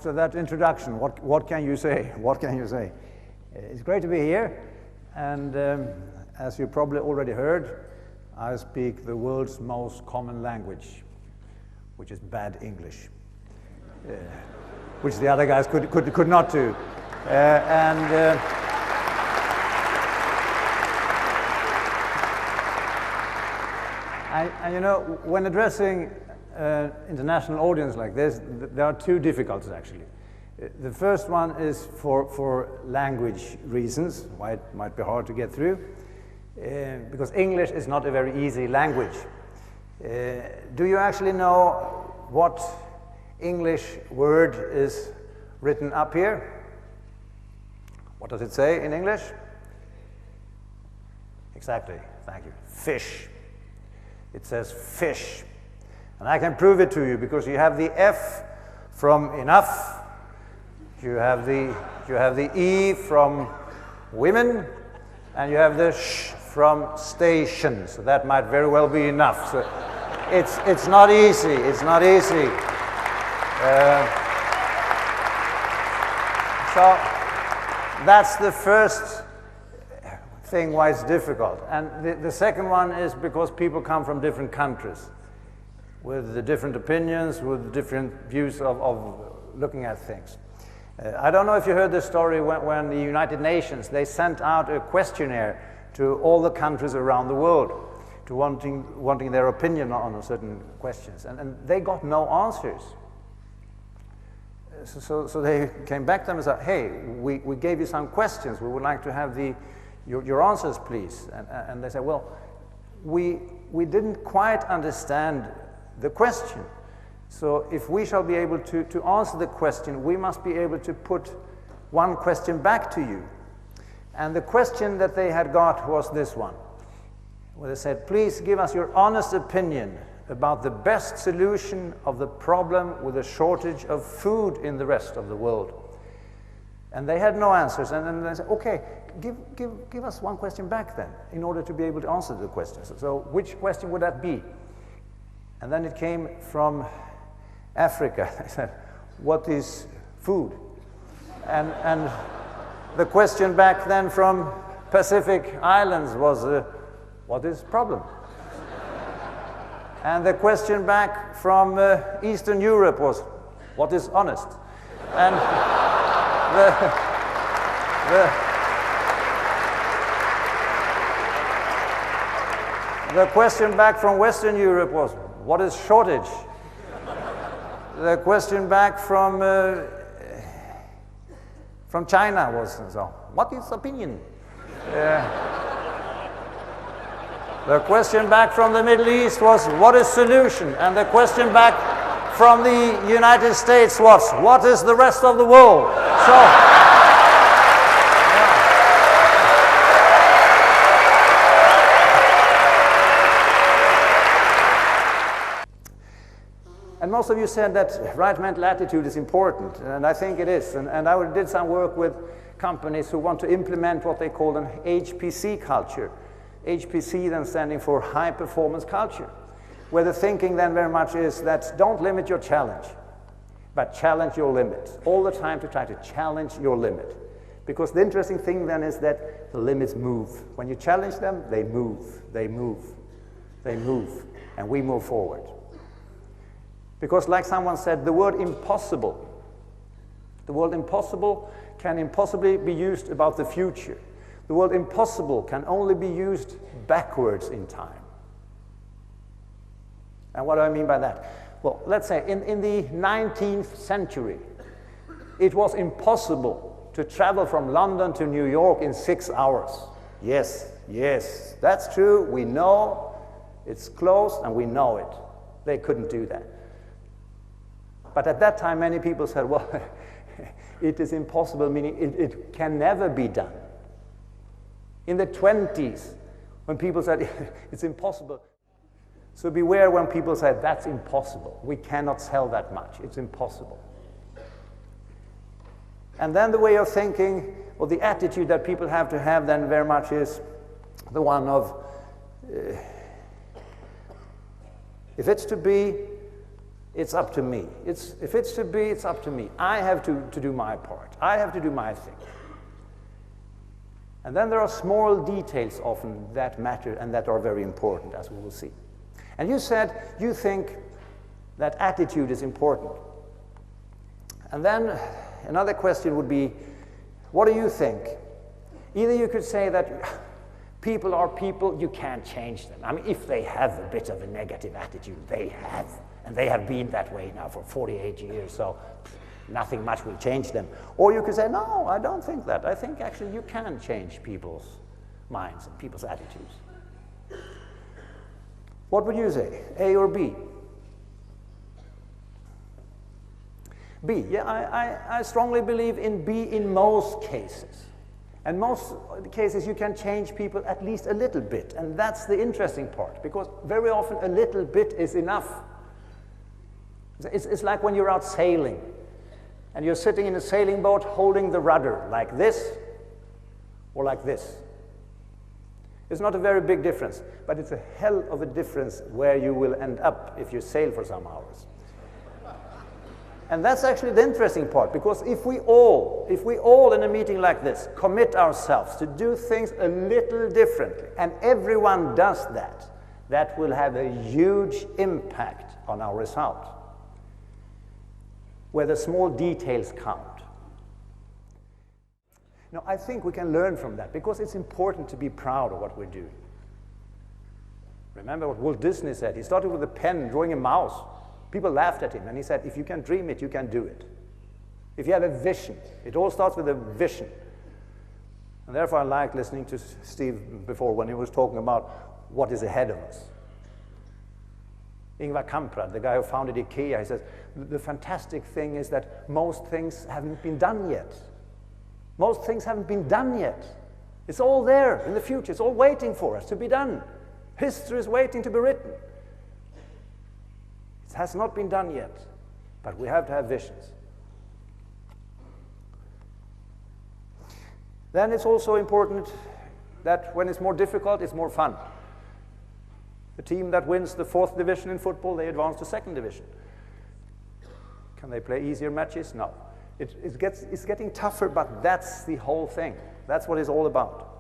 after that introduction, what can you say? What can you say? It's great to be here, and as you probably already heard, I speak the world's most common language, which is bad English, which the other guys could not do. And you know, when addressing international audience like this, there are two difficulties actually. The first one is for language reasons, why it might be hard to get through, because English is not a very easy language. Do you actually know what English word is written up here? What does it say in English? Exactly, thank you. Fish. It says fish. And I can prove it to you because you have the F from enough, you have the E from women, and you have the sh from station. So that might very well be enough. So it's not easy. It's not easy. So that's the first thing why it's difficult. And the second one is because people come from different countries with the different opinions, with different views of looking at things. I don't know if you heard the story when the United Nations, they sent out a questionnaire to all the countries around the world, to wanting their opinion on certain questions, and they got no answers. So they came back to them and said, hey, we gave you some questions, we would like to have your answers, please. And they said, well, we didn't quite understand the question. So if we shall be able to answer the question, we must be able to put one question back to you. And the question that they had got was this one, where they said, please give us your honest opinion about the best solution of the problem with the shortage of food in the rest of the world. And they had no answers, and then they said, okay, give us one question back then, in order to be able to answer the question. So which question would that be? And then it came from Africa. They said, what is food? And the question back then from Pacific Islands was, what is problem? And the question back from Eastern Europe was, what is honest? And the question back from Western Europe was, what is shortage? The question back from China was, so, what is opinion? The question back from the Middle East was, what is solution? And the question back from the United States was, what is the rest of the world? So, and most of you said that right mental attitude is important, and I think it is. And I did some work with companies who want to implement what they call an HPC culture. HPC then standing for high performance culture, where the thinking then very much is that don't limit your challenge, but challenge your limit. All the time to try to challenge your limit. Because the interesting thing then is that the limits move. When you challenge them, they move, they move, they move, and we move forward. Because like someone said, the word impossible can impossibly be used about the future. The word impossible can only be used backwards in time. And what do I mean by that? Well, let's say in the 19th century, it was impossible to travel from London to New York in 6 hours. Yes, yes, that's true. We know it's closed and we know it. They couldn't do that. But at that time, many people said, well, it is impossible, meaning it can never be done. In the 20s, when people said, it's impossible. So beware when people say, that's impossible. We cannot sell that much. It's impossible. And then the way of thinking, or the attitude that people have to have then very much is the one of, if it's to be, it's up to me. If it's to be, it's up to me. I have to do my part. I have to do my thing. And then there are small details often that matter and that are very important, as we will see. And you said you think that attitude is important. And then another question would be, what do you think? Either you could say that people are people, you can't change them. I mean, if they have a bit of a negative attitude, they have. And they have been that way now for 48 years, so nothing much will change them. Or you could say, no, I don't think that. I think actually you can change people's minds and people's attitudes. What would you say, A or B? B, yeah, I strongly believe in B in most cases. And most cases you can change people at least a little bit, and that's the interesting part, because very often a little bit is enough. It's like when you're out sailing, and you're sitting in a sailing boat holding the rudder like this or like this. It's not a very big difference, but it's a hell of a difference where you will end up if you sail for some hours. And that's actually the interesting part, because if we all in a meeting like this commit ourselves to do things a little differently, and everyone does that, that will have a huge impact on our result, where the small details count. Now, I think we can learn from that, because it's important to be proud of what we're doing. Remember what Walt Disney said? He started with a pen, drawing a mouse. People laughed at him, and he said, if you can dream it, you can do it. If you have a vision, it all starts with a vision. And therefore I liked listening to Steve before when he was talking about what is ahead of us. Ingvar Kamprad, the guy who founded IKEA, he says, the fantastic thing is that most things haven't been done yet. Most things haven't been done yet. It's all there in the future. It's all waiting for us to be done. History is waiting to be written. It has not been done yet, but we have to have visions. Then it's also important that when it's more difficult, it's more fun. The team that wins the 4th division in football, they advance to 2nd division. Can they play easier matches? No. It's getting tougher, but that's the whole thing. That's what it's all about.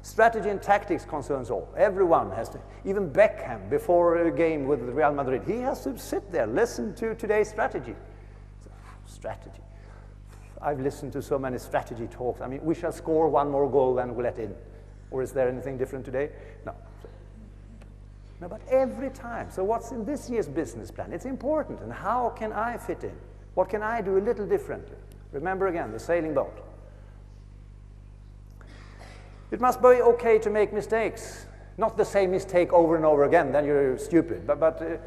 Strategy and tactics concerns all. Everyone has to, even Beckham, before a game with Real Madrid, he has to sit there, listen to today's strategy. Strategy. I've listened to so many strategy talks. I mean, we shall score one more goal, then we'll let in. Or is there anything different today? No. No, but every time. So what's in this year's business plan? It's important. And how can I fit in? What can I do a little differently? Remember again, the sailing boat. It must be okay to make mistakes. Not the same mistake over and over again, then you're stupid. But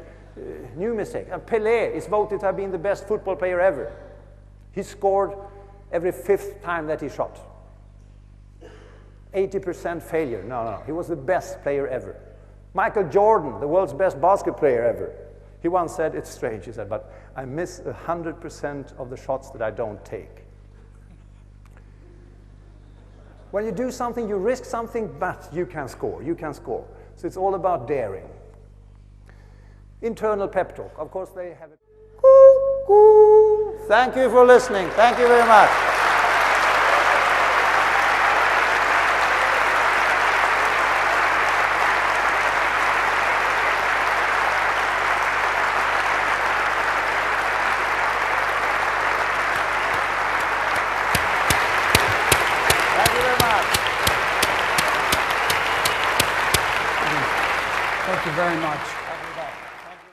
new mistake. And Pelé is voted to have been the best football player ever. He scored every 5th time that he shot. 80% failure. No. He was the best player ever. Michael Jordan, the world's best basketball player ever. He once said, it's strange, he said, but I miss 100% of the shots that I don't take. When you do something, you risk something, but you can score. You can score. So it's all about daring. Internal pep talk. Of course, they have it. Thank you for listening. Thank you very much. Thank you very much.